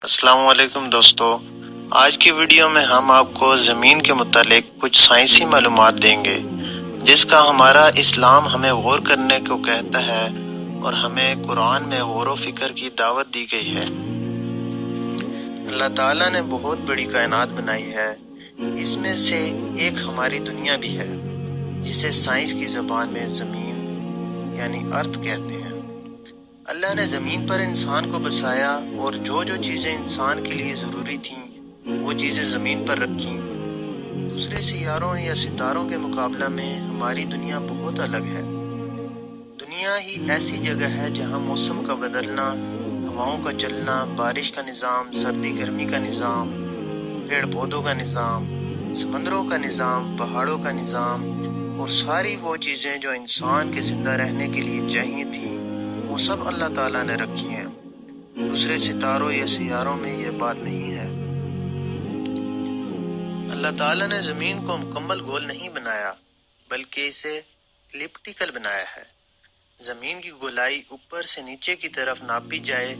السلام علیکم دوستو، آج کی ویڈیو میں ہم آپ کو زمین کے متعلق کچھ سائنسی معلومات دیں گے جس کا ہمارا اسلام ہمیں غور کرنے کو کہتا ہے اور ہمیں قرآن میں غور و فکر کی دعوت دی گئی ہے۔ اللہ تعالیٰ نے بہت بڑی کائنات بنائی ہے، اس میں سے ایک ہماری دنیا بھی ہے جسے سائنس کی زبان میں زمین یعنی ارتھ کہتے ہیں۔ اللہ نے زمین پر انسان کو بسایا اور جو چیزیں انسان کے لیے ضروری تھیں وہ چیزیں زمین پر رکھیں۔ دوسرے سیاروں یا ستاروں کے مقابلہ میں ہماری دنیا بہت الگ ہے۔ دنیا ہی ایسی جگہ ہے جہاں موسم کا بدلنا، ہواؤں کا چلنا، بارش کا نظام، سردی گرمی کا نظام، پیڑ پودوں کا نظام، سمندروں کا نظام، پہاڑوں کا نظام اور ساری وہ چیزیں جو انسان کے زندہ رہنے کے لیے چاہیے تھیں وہ سب اللہ تعالیٰ نے رکھی ہیں۔ دوسرے ستاروں یا سیاروں میں یہ بات نہیں ہے۔ اللہ تعالیٰ نے زمین کو مکمل گول نہیں بنایا بلکہ اسے ایلپٹیکل بنایا ہے۔ زمین کی گولائی اوپر سے نیچے کی طرف ناپی جائے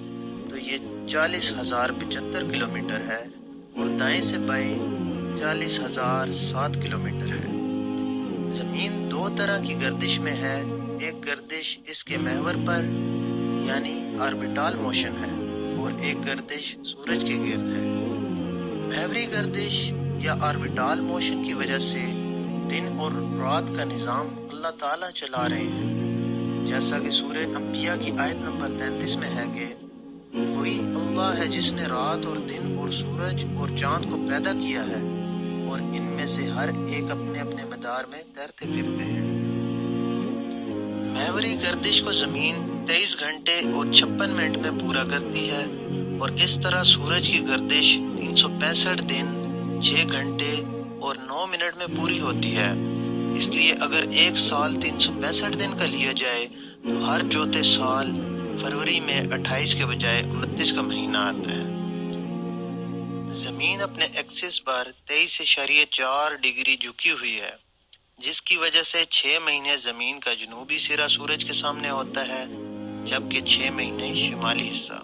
تو یہ 40,075 کلومیٹر ہے اور دائیں سے بائیں 40,007 کلومیٹر ہے۔ زمین دو طرح کی گردش میں ہے، ایک گردش اس کے محور پر یعنی آربیٹال موشن ہے اور ایک گردش سورج کے گرد ہے۔ محوری گردش یا آربیٹال موشن کی وجہ سے دن اور رات کا نظام اللہ تعالیٰ چلا رہے ہیں، جیسا کہ سورہ انبیاء کی آیت نمبر 33 میں ہے کہ وہی اللہ ہے جس نے رات اور دن اور سورج اور چاند کو پیدا کیا ہے اور ان میں سے ہر ایک اپنے اپنے مدار میں تیرتے پھرتے ہیں۔ محوری گردش کو زمین 23 گھنٹے اور 56 منٹ میں پورا کرتی ہے اور اس طرح سورج کی گردش 365 دن 6 گھنٹے اور 9 منٹ میں پوری ہوتی ہے۔ اس لیے اگر ایک سال 365 دن کا لیا جائے تو ہر چوتھے سال فروری میں 28 کے بجائے 29 کا مہینہ آتا ہے۔ زمین اپنے ایکسس پر 23.4 ڈگری جھکی ہوئی ہے، جس کی وجہ سے 6 مہینے زمین کا جنوبی سرا سورج کے سامنے ہوتا ہے جبکہ 6 مہینے شمالی حصہ۔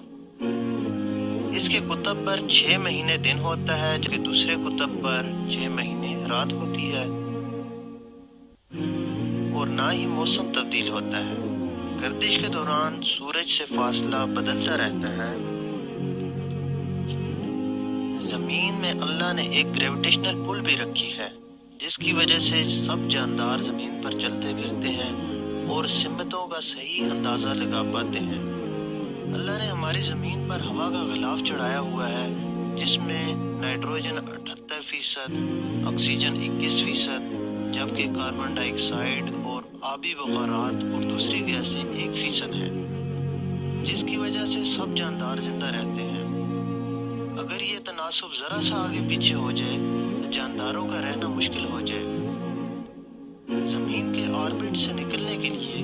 اس کے قطب پر 6 مہینے دن ہوتا ہے جبکہ دوسرے قطب پر 6 مہینے رات ہوتی ہے اور نہ ہی موسم تبدیل ہوتا ہے۔ گردش کے دوران سورج سے فاصلہ بدلتا رہتا ہے۔ زمین میں اللہ نے ایک گریویٹیشنل پل بھی رکھی ہے جس کی وجہ سے سب جاندار زمین پر چلتے پھرتے ہیں اور سمتوں کا صحیح اندازہ لگا پاتے ہیں۔ اللہ نے ہماری زمین پر ہوا کا غلاف چڑھایا ہوا ہے جس میں نائٹروجن 78%، آکسیجن 21%، جبکہ کاربن ڈائی آکسائڈ اور آبی بخارات اور دوسری گیسیں 1% ہیں، جس کی وجہ سے سب جاندار زندہ رہتے ہیں۔ اگر یہ تناسب ذرا سا آگے پیچھے ہو جائے تو جانداروں کا رہنا مشکل ہو جائے۔ زمین کے آربٹ سے نکلنے کے لیے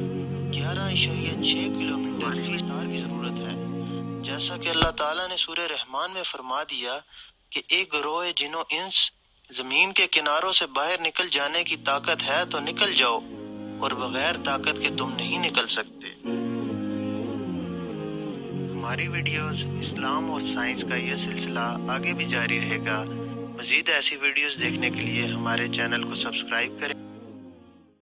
11.6 کلومیٹر فی سال کی ضرورت ہے، جیسا کہ اللہ تعالیٰ نے سورہ رحمان میں فرما دیا کہ ایک گروہ جنوں انس زمین کے کناروں سے باہر نکل جانے کی طاقت ہے تو نکل جاؤ اور بغیر طاقت کے تم نہیں نکل سکتے۔ ہماری ویڈیوز اسلام اور سائنس کا یہ سلسلہ آگے بھی جاری رہے گا۔ مزید ایسی ویڈیوز دیکھنے کے لیے ہمارے چینل کو سبسکرائب کریں۔